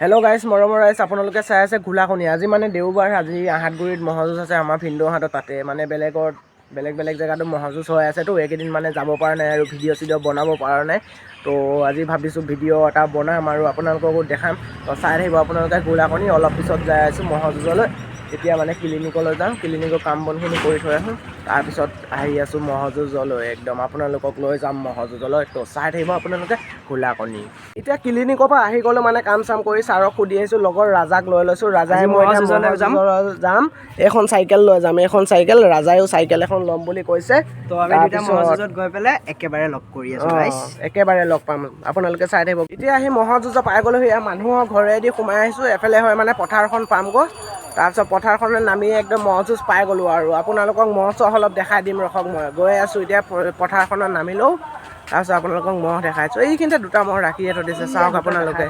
Hello' guys মৰমৰ ৰাইজ আপোনালোকে চাই আছে ঘোলাকণী আজি মানে দেওবাৰ আজি আহাতগুৰিত ম'হ যুঁজ আছে আমাৰ ভিনদেউহঁতৰ তাতে মানে বেলেগ জেগাতো ম'হ যুঁজ হৈ আছেতো এইকেইদিন মানে যাব পৰা নাই আৰু ভিডিঅ' চিডিঅ' বনাব পৰা নাই তো আজি ভাবিছোঁ ভিডিঅ' এটা বনাম আৰু আপোনালোককো দেখাম তো চাই থাকিব আপোনালোকে ঘোলাকণী অলপ পিছত যাই আছোঁ ম'হ যুঁজলৈ এতিয়া মানে ক্লিনিকলৈ যাওঁ ক্লিনিকৰ কাম বনখিনি কৰি থৈ আহোঁ তাৰপিছত আহি আছোঁ ম'হ যুঁজলৈ একদম আপোনালোকক লৈ যাম ম'হ যুঁজলৈ তো চাই থাকিব আপোনালোকে ঘোলাকণী এতিয়া ক্লিনিকৰ পৰা আহি গ'লোঁ মানে কাম চাম কৰি ছাৰক সুধি আহিছোঁ লগৰ ৰাজাক লৈ লৈছোঁ ৰাজাই মই যাম এখন চাইকেল লৈ যাম এখন চাইকেল ৰাজায়ো চাইকেল এখন ল'ম বুলি কৈছে তো আমি দুটা ম'হ যুঁজত গৈ পেলাই একেবাৰে লগ কৰি আছোঁ গাইছ একেবাৰে লগ পাম আপোনালোকে চাই থাকিব এতিয়া আহি ম'হ যুঁজ পাই গ'লোঁ সেয়া মানুহৰ ঘৰেদি সোমাই আহিছোঁ এফালে হয় মানে পথাৰখন পামগৈ তাৰপিছত পথাৰখনত নামি একদম ম'হ যুঁজ পাই গ'লোঁ আৰু আপোনালোকক ম'হ চহ অলপ দেখাই দিম ৰখক মই গৈ আছোঁ এতিয়া পথাৰখনত নামি লওঁ তাৰপিছত আপোনালোকক ম'হ দেখাইছোঁ এইখিনিতে দুটা ম'হ ৰাখিয়ে থৈ দিছে চাওক আপোনালোকে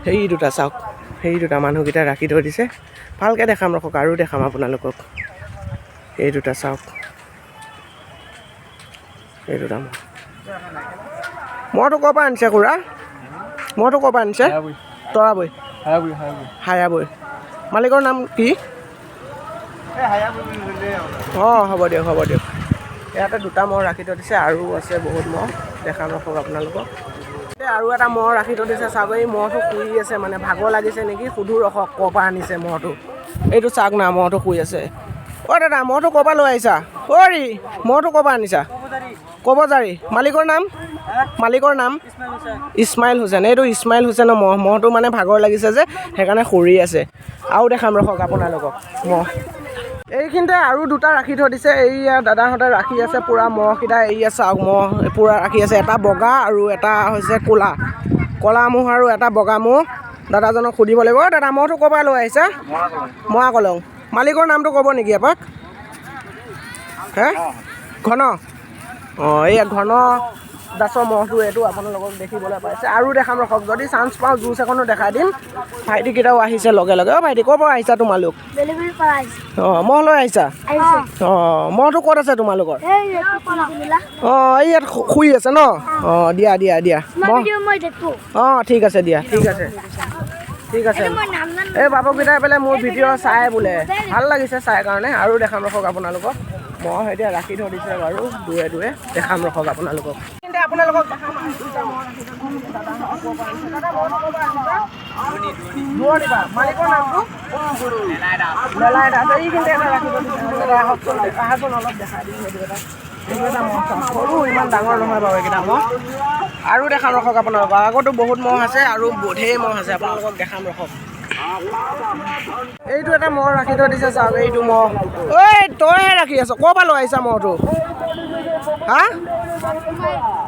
সেই দুটা চাওক সেই দুটা মানুহকেইটা ৰাখি থৈ দিছে ভালকৈ দেখাম ৰখক আৰু দেখাম আপোনালোকক এই দুটা চাওক এই দুটা ম'হটো ক'ৰ পৰা আনিছে খুৰা ম'হটো ক'ৰ পৰা আনিছে তৰাবৈ হায়াবৈ মালিকৰ নাম কি অঁ হ'ব দিয়ক ইয়াতে দুটা ম'হ ৰাখি থৈ দিছে আৰু আছে বহুত ম'হ দেখাম ৰখক আপোনালোকক আৰু এটা ম'হ ৰাখি থৈ দিছে চাওক এই ম'হটো শুই আছে মানে ভাগৰ লাগিছে নেকি সুধো ৰখক ক'ৰ পৰা আনিছে ম'হটো এইটো চাওক না ম'হটো শুই আছে অ' দাদা ম'হটো ক'ৰ পৰা লৈ আহিছা অ'ৰি ম'হটো ক'ৰ পৰা আনিছা কবজাৰী মালিকৰ নাম ইছমাইল হুছেইন এইটো ইছমাইল হুছেইনৰ ম'হটো মানে ভাগৰ লাগিছে যে সেইকাৰণে শুই আছে আৰু দেখাম ৰখক আপোনালোকক ম'হ এইখিনিতে আৰু দুটা ৰাখি থৈ দিছে এইয়া দাদাহঁতে ৰাখি আছে পূৰা ম'হকেইটা এৰি আছে চাওক ম'হ পূৰা ৰাখি আছে এটা বগা আৰু এটা হৈছে ক'লা ম'হ আৰু এটা বগা ম'হ দাদাজনক সুধিব লাগিব দাদা ম'হটো ক'ৰ পৰা লৈ আহিছা মৰা কলং মালিকৰ নামটো ক'ব নেকি এপাক হে ঘন অঁ এই ঘন দাসৰ ম'হটো এইটো আপোনালোকক দেখিবলৈ পাইছে আৰু দেখাম ৰখক যদি চান্স পাওঁ জুচ এখনো দেখাই দিম ভাইটিকেইটাও আহিছে লগে লগে অ' ভাইটি ক'ৰ পৰা আহিছা তোমালোক অঁ ম'হ লৈ আহিছা অঁ ম'হটো ক'ত আছে তোমালোকৰ অঁ এই ইয়াত শুই আছে ন অঁ দিয়া অঁ ঠিক আছে এই বাবুকেইটাই পেলাই মোৰ ভিডিঅ' চাই বোলে ভাল লাগিছে চাই কাৰণে আৰু দেখাম ৰখক আপোনালোকক ম'হ এতিয়া ৰাখি থৈ দিছে বাৰু দুৱে দেখাম ৰখক আপোনালোকক মালিকৰ নামটো মেলাই দাস এইখিনিতে এটা ৰাখি থৈ দিছে অলপ দেখাই দিম এইটো এটা ম'হ সৰু ইমান ডাঙৰ নহয় বাৰু এইকেইটা ম'হ আৰু দেখাম ৰখক আপোনালোকক আগতো বহুত ম'হ আছে আৰু ঢেৰ ম'হ আছে আপোনালোকক দেখাম ৰখক এইটো এটা ম'হ ৰাখি থৈ দিছে চাওক এইটো ম'হ ঐ তইহে ৰাখি আছ ক'ৰ পৰা লৈ আহিছা ম'হটো হা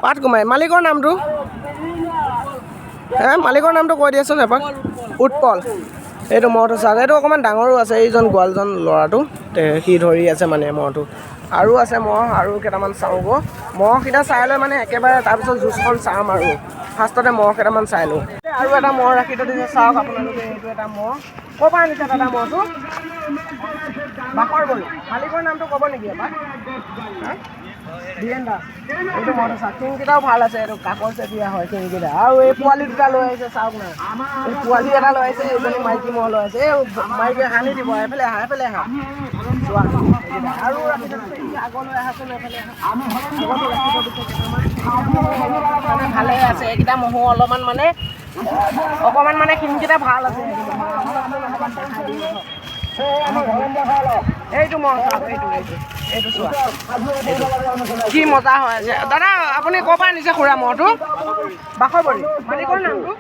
পাটকুমাৰী মালিকৰ নামটো মালিকৰ নামটো কৈ দিয়াচোন এপাক উৎপল এইটো ম'হটো চাওক এইটো অকণমান ডাঙৰো আছে এইজন গোৱালজন ল'ৰাটো সি ধৰি আছে মানে ম'হটো আৰু আছে ম'হ আৰু কেইটামান চাওঁগৈ ম'হকেইটা চাই লৈ মানে একেবাৰে তাৰপিছত জুচখন চাম আৰু ফাৰ্ষ্টতে ম'হ কেইটামান চাই লওঁ আৰু এটা ম'হ ৰাখি থৈ দিছে চাওক আপোনালোকে এইটো এটা ম'হ ক'ৰ পৰা আনিছে দাদা ম'হটো বাকৰ বলি মালিকৰ নামটো ক'ব নেকি এবাৰ ধীৰেন দাস এইটো ম'হটো চাওক শিংকেইটাও ভাল আছে এইটো কাকৰ চেতিয়া হয় শিংকেইটা আৰু এই পোৱালি দুটা লৈ আহিছে চাওক না এই পোৱালি এটা লৈ আহিছে এইজনী মাইকী ম'হ লৈ আহিছে এই মাইকীয়ে হানি দিব এফালে আহা চোৱা আৰু আগলৈ আহাচোন এফালে ভালে আছে এইকেইটা ম'হো অলপমান মানে অকণমান মানে শিংকেইটা ভাল আছে এইটো ম'হ চাওক এইটো চোৱা কি মজা হৈ আছে দাদা আপুনি ক'ৰ পৰা আনিছে খুৰা ম'হটো বাখৰবৰী মালিকৰ নামটো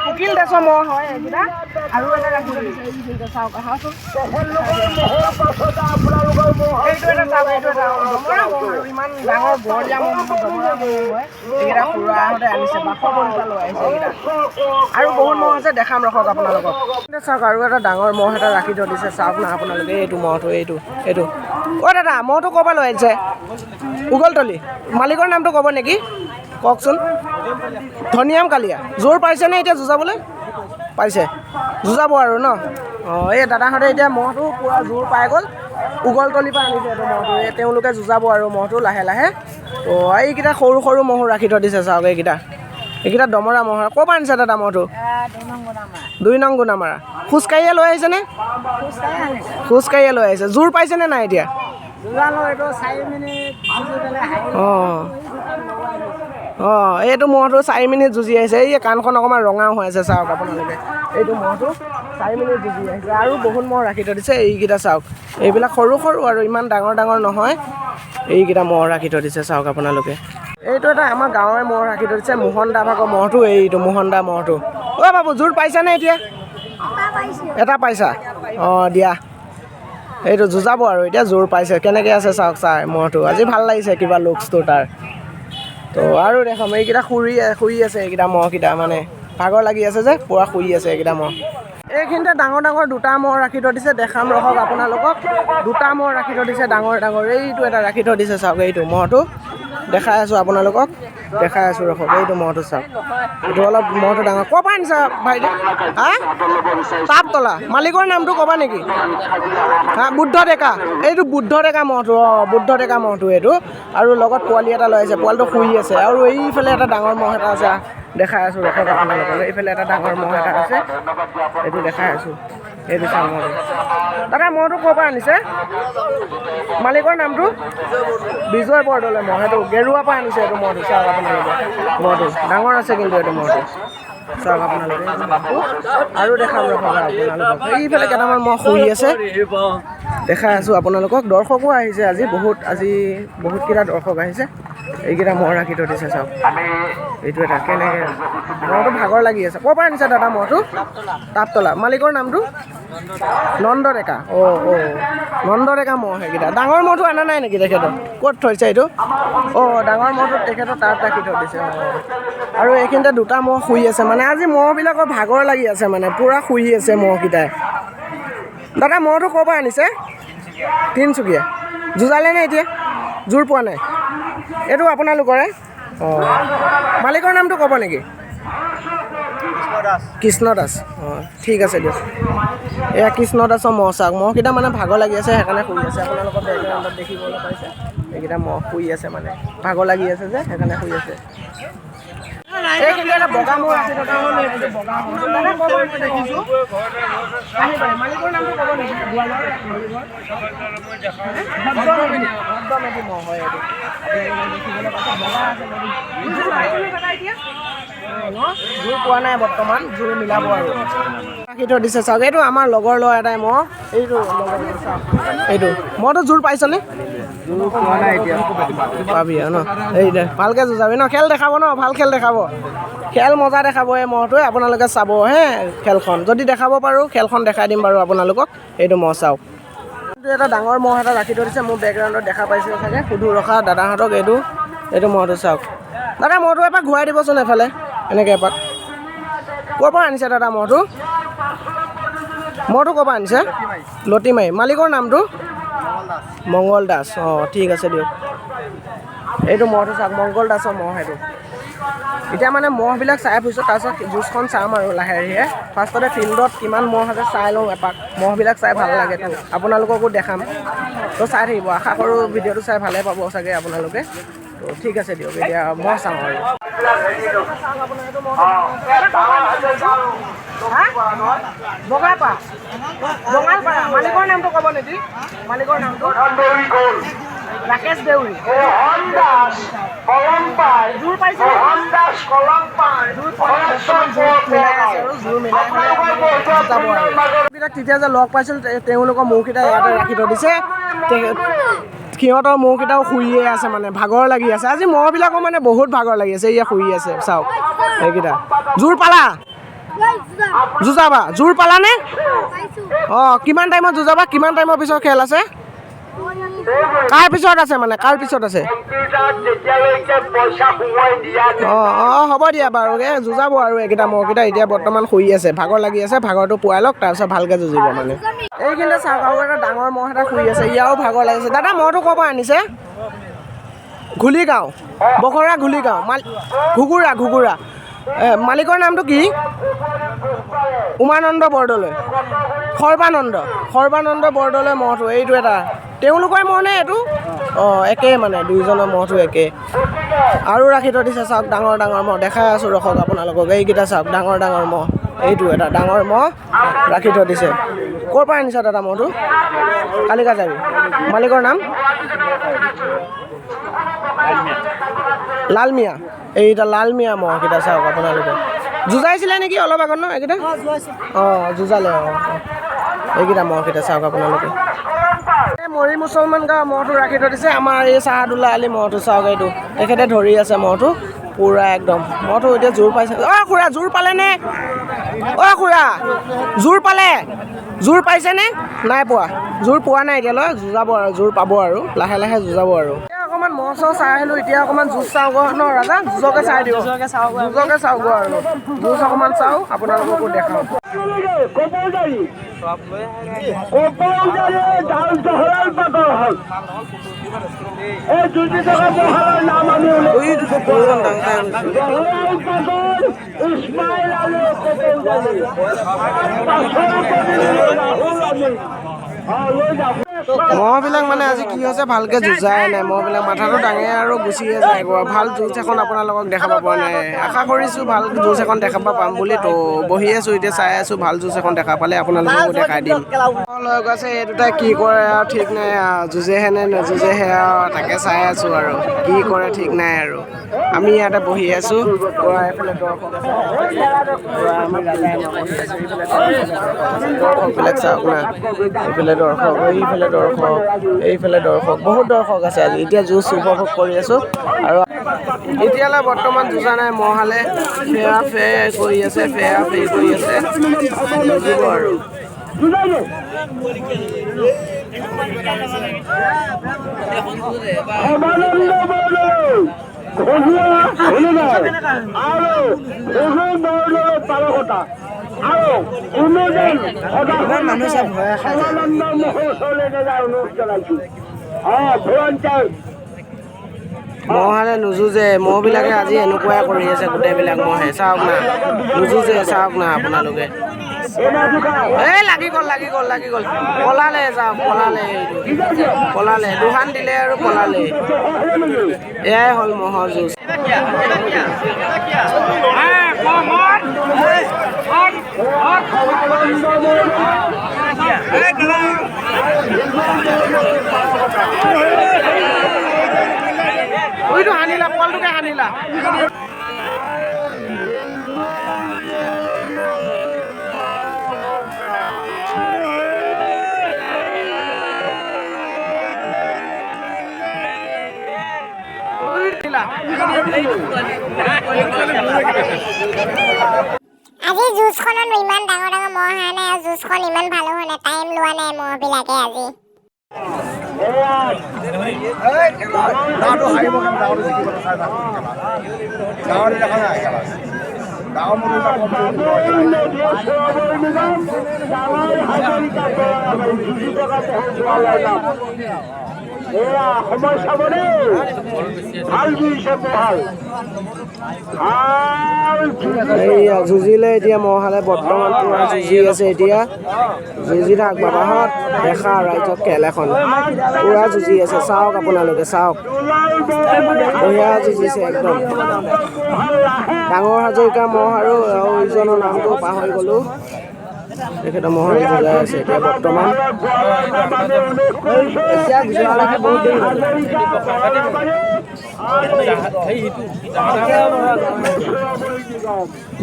উকিল দাসৰ ম'হ হয় এইকেইটা আৰু এটা ৰাখি দিছে চাওক আহাচোন এইটো এটা চাওক এইটো এটা ইমান ডাঙৰ বৰলীয়া ম'হ হয় এইকেইটা খুৰাহঁতে আনিছে বাখৰবৰীৰ পৰা লৈ আহিছে এইকেইটা আৰু বহুত ম'হ আছে দেখাম ৰখক আপোনালোকক চাওক আৰু এটা ডাঙৰ ম'হ এটা ৰাখি থৈ দিছে চাওক না আপোনালোকে এইটো ম'হটো এইটো অ' দাদা ম'হটো ক'ৰ পৰা লৈ আহিছে উগলতলি মালিকৰ নামটো ক'ব নেকি কওকচোন ধনিয়াম কালিয়া জোৰ পাইছেনে এতিয়া যুঁজাবলৈ পাইছে যুঁজাব আৰু ন অঁ এই দাদাহঁতে এতিয়া ম'হটো পূৰা জোৰ পাই গ'ল উগলতলিৰ পৰা আনিছে এইটো ম'হটো তেওঁলোকে যুঁজাব আৰু ম'হটো লাহে লাহে তো এইকেইটা সৰু ম'হ ৰাখি থৈ দিছে চাওক এইকেইটা এইকেইটা দমৰা মহ ক'ৰ পৰা আনিছে দাদা মহটো 2 নং গুণামাৰা খোজকাঢ়িয়ে লৈ আহিছেনে খোজকাঢ়িয়ে লৈ আহিছে জোৰ পাইছেনে নাই এতিয়া অঁ এইটো মহটো 4 মিনিট যুঁজি আহিছে এই কাণখন অকণমান ৰঙাও হৈ আছে চাওক আপোনালোকে এইটো মহটো 4 মিনিট যুঁজি আহিছে আৰু বহুত মহ ৰাখি থৈ দিছে এইকেইটা চাওক এইবিলাক সৰু সৰু আৰু ইমান ডাঙৰ ডাঙৰ নহয় এইকেইটা মহ ৰাখি থৈ দিছে চাওক আপোনালোকে এইটো এটা আমাৰ গাঁৱৰে মহ ৰাখি থৈ দিছে মোহন দা ভাগৰ মহটো এইটো মোহন দা মহটো অ' বাবু জোৰ পাইছানে এতিয়া এটা পাইছা অঁ দিয়া এইটো যুঁজাব আৰু এতিয়া জোৰ পাইছে কেনেকৈ আছে চাওক চাই মহটো আজি ভাল লাগিছে কিবা লুকছটো তাৰ তো আৰু দেখাম এইকেইটা শুই আছে এইকেইটা মহকেইটা মানে ভাগৰ লাগি আছে যে পূৰা শুই আছে এইকেইটা মহ এইখিনিতে ডাঙৰ ডাঙৰ দুটা মহ ৰাখি থৈ দিছে দেখাম ৰখক আপোনালোকক দুটা মহ ৰাখি থৈ দিছে ডাঙৰ ডাঙৰ এইটো এটা ৰাখি থৈ দিছে চাওক এইটো মহটো দেখাই আছোঁ আপোনালোকক দেখাই আছোঁ ৰখক এইটো মহটো চাওক এইটো অলপ মহটো ডাঙৰ ক'ৰ পৰা আনিছা ভাইটি হা তাপতলা মালিকৰ নামটো ক'বা নেকি হা বুদ্ধ ডেকা এইটো বুদ্ধ ডেকা মহটো অঁ বুদ্ধ ডেকা মহটো এইটো আৰু লগত পোৱালি এটা লৈ আছে পোৱালিটো শুই আছে আৰু এইফালে এটা ডাঙৰ মহ এটা আছে দেখাই আছোঁ ৰখক আপোনালোকক এইফালে এটা ডাঙৰ মহ এটা আছে এইটো দেখাই আছোঁ এইটো চাওক মহটো দাদা মহটো ক'ৰ পৰা আনিছে মালিকৰ নামটো বিজয় বৰদলৈ মহ সেইটো গেৰুৱাৰ পৰা আনিছে এইটো মহটো চাওক আপোনালোকে মহটো ডাঙৰ আছে কিন্তু এইটো মহটো চাওক আপোনালোকে আৰু দেখাম ৰখক আপোনালোকক এইফালে কেইটামান মহ শুই আছে দেখাই আছোঁ আপোনালোকক দৰ্শকো আহিছে আজি বহুতকেইটা দৰ্শক আহিছে এইকেইটা মহ ৰাখি থৈ দিছে চাওক এইটো এটা কেনেকৈ মহটো ভাগৰ লাগি আছে ক'ৰ পৰা আনিছে দাদা মহটো তাপতলা মালিকৰ নামটো নন্দ ডেকা নন্দ ডেকা মহ সেইকেইটা ডাঙৰ মহটো অনা নাই নেকি তেখেতৰ ক'ত থৈছে এইটো ডাঙৰ মহটো তেখেতৰ তাত ৰাখি থৈ দিছে আৰু এইখিনিতে দুটা মহ শুই আছে মানে আজি মহবিলাকৰ ভাগৰ লাগি আছে মানে পূৰা শুই আছে মহকেইটাই দাদা মহটো ক'ৰ পৰা আনিছে তিনিচুকীয়া যুঁজালেনে এতিয়া জোৰ পোৱা নাই এইটো আপোনালোকৰে মালিকৰ নামটো ক'ব নেকি কৃষ্ণ দাস ঠিক আছে দিয়ক এয়া কৃষ্ণ দাসৰ মহ চাওক মহকেইটা মানে ভাগৰ লাগি আছে সেইকাৰণে শুই আছে আপোনালোকৰ বেকগ্ৰাউণ্ডত দেখিবলৈ পাইছে এইকেইটা মহ শুই আছে মানে ভাগৰ লাগি আছে যে সেইকাৰণে শুই আছে এইখিনি এটা বগা মহ আছে বগা মহ দেখিছোঁ মালিকৰ নামটো ক'ব নেকি মহ হয় এইটো জোৰ পোৱা নাই বৰ্তমান জোৰ মিলাব আৰু ৰাখি থৈ দিছে চাওক এইটো আমাৰ লগৰ ল'ৰা এটাই মহ এইটো এইটো মইতো জোৰ পাইছনে পাবি ন এই দে ভালকৈ যুঁজাবি ন খেল দেখাব ন ভাল খেল দেখাব খেল মজা দেখাব এই মহটোৱে আপোনালোকে চাব হে খেলখন যদি দেখাব পাৰোঁ খেলখন দেখাই দিম বাৰু আপোনালোকক এইটো মহ চাওক এটা ডাঙৰ মহ এটা ৰাখি থৈ দিছে মোৰ বেকগ্ৰাউণ্ডত দেখা পাইছে চাগে সুধো ৰখা দাদাহঁতক এইটো মহটো চাওক দাদা মহটো এপাক ঘূৰাই দিবচোন এফালে এনেকৈ এপাক ক'ৰ পৰা আনিছে দাদা মহটো ক'ৰ পৰা আনিছে লতিমাৰী মালিকৰ নামটো মংগল দাস ঠিক আছে দিয়ক এইটো মহটো চাওক মংগল দাসৰ মহ সেইটো এতিয়া মানে মহবিলাক চাই ফুৰিছোঁ তাৰপিছত যুঁজখন চাম আৰু লাহে লাহে ফাৰ্ষ্টতে ফিল্ডত কিমান মহ আছে চাই লওঁ এপাক মহবিলাক চাই ভাল লাগেতো আপোনালোককো দেখাম তো চাই থাকিব আশা কৰোঁ ভিডিঅ'টো চাই ভালে পাব চাগে আপোনালোকে তো ঠিক আছে দিয়ক এতিয়া মহ চাওঁ আৰু বঙালপাৰা মালিকৰ নামটো ক'ব নেকি মালিকৰ নামটো ৰাকেশ দেউৰী জোৰ পাইছে তেতিয়া যে লগ পাইছিল তেওঁলোকৰ মহকেইটা ইয়াতে ৰাখি থৈ দিছে সিহঁতৰ মহকেইটাও শুইয়ে আছে মানে ভাগৰ লাগি আছে আজি মহবিলাকো মানে বহুত ভাগৰ লাগি আছে ইয়া শুই আছে চাওক সেইকেইটা জোৰ পালা যুঁজাবা জোৰ পালানে কিমান টাইমত যুঁজাবা কিমান টাইমৰ পিছত খেল আছে কাৰ পিছত আছে মানে কাৰ পিছত আছে হ'ব দিয়া বাৰু যুঁজাব আৰু এইকেইটা মহকেইটা এতিয়া বৰ্তমান শুই আছে ভাগৰ লাগি আছে ভাগৰটো পুৱাই লওক তাৰপিছত ভালকৈ যুঁজিব মানে এইখিনিতে চাওক আৰু এটা ডাঙৰ মহ এটা শুই আছে ইয়াৰো ভাগৰ লাগিছে দাদা মহটো ক'ৰ পৰা আনিছে ঘুলিগাঁও বখৰা ঘুলিগাঁও ঘুগুৰা মালিকৰ নামটো কি উমানন্দ বৰদলৈ সৰ্বানন্দ বৰদলৈ মহটো এইটো এটা তেওঁলোকৰে মহ নে এইটো একেই মানে দুইজনৰ মহটো একে আৰু ৰাখি থৈ দিছে চাওক ডাঙৰ ডাঙৰ মহ দেখাই আছোঁ ৰখক আপোনালোকক এইকেইটা চাওক ডাঙৰ ডাঙৰ মহ এইটো এটা ডাঙৰ মহ ৰাখি থৈ দিছে ক'ৰ পৰা আনিছা দাদা মহটো কালিকাজাৰী মালিকৰ নাম লালমিয়া এইকেইটা লালমিয়া মহকেইটা চাওক আপোনালোকে যুঁজাইছিলে নেকি অলপ আগত ন এইকেইটা অঁ যুঁজালে অঁ এইকেইটা মহকেইটা চাওক আপোনালোকে মৰি মুছলমান গাঁৱৰ মহটো ৰাখি থৈ দিছে আমাৰ এই চাহাদুল্লা আলি মহটো চাওক এইটো তেখেতে ধৰি আছে মহটো পুৰা একদম মহটো এতিয়া জোৰ পাইছে অ' খুৰা জোৰ পালেনে অ' খুৰা জোৰ পাইছেনে নাই পোৱা জোৰ পোৱা নাই এতিয়ালৈ যুঁজাব আৰু জোৰ পাব আৰু লাহে লাহে যুঁজাব আৰু অকণমান মহ চহ চাই আহিলোঁ এতিয়া অকণমান যুঁজ চাওঁ ন ৰাজা যুঁজকে চাই দিওঁ যুঁজকে চাওঁগৈ আৰু যুঁজ অকণমান চাওঁ আপোনালোককো দেখাওঁ মহবিলাক মানে আজি কি হৈছে ভালকৈ যুঁজাই নাই মহবিলাক মাথাটো দাঙে আৰু গুচিয়ে যায় ভাল যুঁজ এখন আপোনালোকক দেখাব পৰা নাই আশা কৰিছোঁ ভাল যুঁজ এখন দেখাব পাম বুলি তো বহি আছোঁ এতিয়া চাই আছোঁ ভাল যুঁজ এখন দেখা পালে আপোনালোককো দেখাই দিম লৈ গৈছে এই দুটাই কি কৰে আৰু ঠিক নাই যুঁজেহে নে নেযুঁজেহে আৰু তাকে চাই আছোঁ আৰু কি কৰে ঠিক নাই আৰু আমি ইয়াতে বহি আছোঁ এইফালে দৰ্শকবিলাক চাওক না এইফালে দৰ্শক এইফালে দৰ্শক বহুত দৰ্শক আছে আজি এতিয়া যুঁজ উপভোগ কৰি আছোঁ আৰু এতিয়ালৈ বৰ্তমান যুঁজা নাই মহালে ফেয়া ফে কৰি আছে যুঁজিব আৰু মহালে নুযুঁজে মহবিলাকে আজি এনেকুৱাই কৰি আছে গোটেইবিলাক মহে চাওক না নুযুঁজে চাওক না আপোনালোকে এই লাগি গ'ল পলালে যাওক পলালে দুহান দিলে আৰু পলালে এয়াই হ'ল মহৰ যুঁজ হানিলা পোৱালটোকে হানিলা আজি যুঁজখনত ইমান ডাঙৰ ডাঙৰ মহ অহা নাই আৰু যুঁজখন ইমান ভালো হোৱা নাই টাইম লোৱা নাই মহবিলাকে আজি এইয়া যুঁজিলে এতিয়া মহালে বৰ্তমান পুৰা যুঁজি আছে এতিয়া যুঁজি থাক বাবাহঁত দেখা ৰাইজক খেল এখন পুৰা যুঁজি আছে চাওক আপোনালোকে চাওক বঢ়িয়া যুঁজিছে একদম ডাঙৰ হাজৰিকা মহ আৰু ইজনৰ নামটো পাহৰি গ'লোঁ তেখেতৰ মহৰ যুঁজাই আছে এতিয়া বৰ্তমান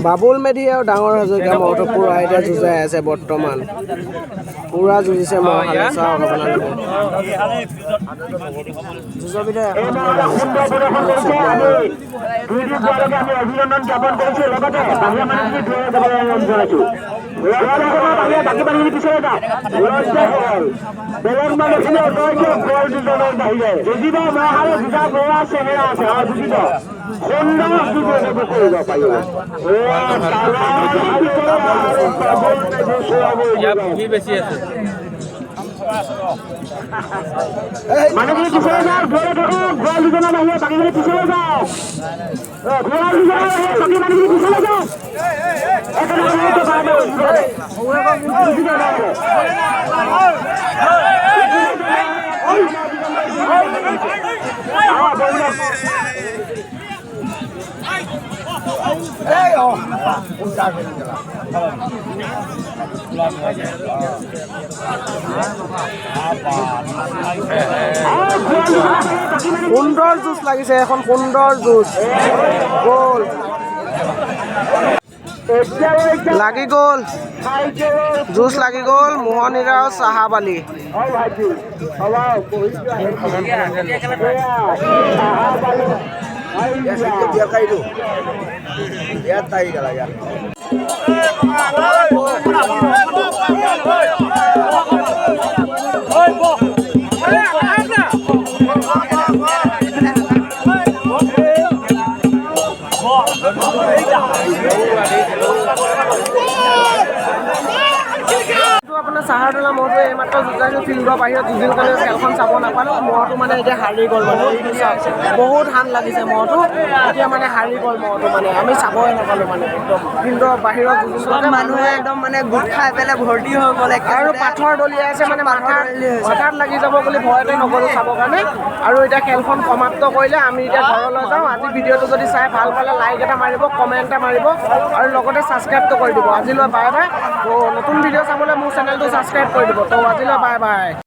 বাবুল মেধি আৰু ডাঙৰ হাজৰিকা মহটো পুৰা এতিয়া যুঁজাই আছে বৰ্তমান পুৰা যুঁজিছে মহালে চাওক আপোনালোকে অভিনন্দন জ্ঞাপন কৰিছোঁ লগতে বাহিৰা মানুহখিনি বাকী মানুহখিনি পিছলৈ যাওক বেলেগ মানুহখিনি অঁতৰাই দিয়ক গড় দুজনৰ বাহিৰে যুঁজিব মহালে দুটা বৰা চেহেৰা আছে যুঁজিব সুন্দৰ যুঁজিব কৰিব পাৰিব বেছি আছে মানুহখিনি পিছলৈ যাওক ধৰে থাকো গড় দুজনৰ বাহিৰে বাকীখিনি পিছলৈ যাওক ঘোঁৰা দুজনৰ বাহিৰে বাকী মানুহখিনি পিছলৈ যাওক সুন্দৰ জুচ লাগিছে, এখন সুন্দৰ জুচ গ'ল, লাগি গ'ল, জুচ লাগি গ'ল। মোহনীৰা চাহাব আলী আপোনাৰ চাহাৰতলা মহটো এইমাত্ৰ যুঁজাইছোঁ ফিল্ডৰ বাহিৰত যুঁজিল কাৰণে খেলখন চাব নাপালোঁ। মহটো মানে এতিয়া হাৰি গ'ল মানে, বহুত হান লাগিছে মহটো, এতিয়া মানে হাৰি গ'ল মহটো, মানে আমি চাবই নাপালোঁ মানে একদম ফিল্ডৰ বাহিৰত যুঁজিল মানুহে একদম মানে গোট খাই পেলাই ভৰ্তি হৈ গ'ল আৰু পাথৰ দলিয়াইছে মানে মাথাত লাগি যাব বুলি ভয়তে নগ'লোঁ চাবৰ কাৰণে। আৰু এতিয়া খেলখন সমাপ্ত কৰিলে আমি এতিয়া ঘৰলৈ যাওঁ। আজি ভিডিঅ'টো যদি চাই ভাল পালে লাইক এটা মাৰিব, কমেণ্ট এটা মাৰিব আৰু লগতে ছাবস্ক্ৰাইবটো কৰি দিব। আজিলৈ বাই বাই। ত' নতুন ভিডিঅ' চাবলৈ মোৰ চেনেলটো ছাবস্ক্ৰাইব কৰি দিব। ত' আজিলৈ বাই বাই।